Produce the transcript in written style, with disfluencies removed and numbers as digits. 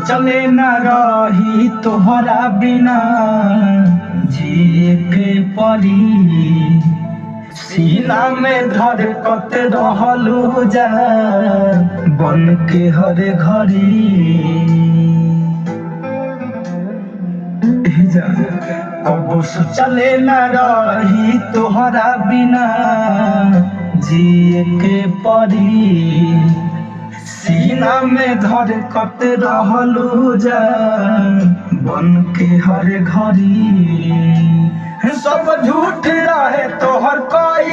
चले न रही तोहरा बिना जिए के परी सीना में धड़कत रहलू जा बन के हर घड़ी अब चले न रही तोहरा बिना जिए के परी सीना में धड़कत रहलू जा बन के हर घड़ी सब झूठ रहे तोहर कोई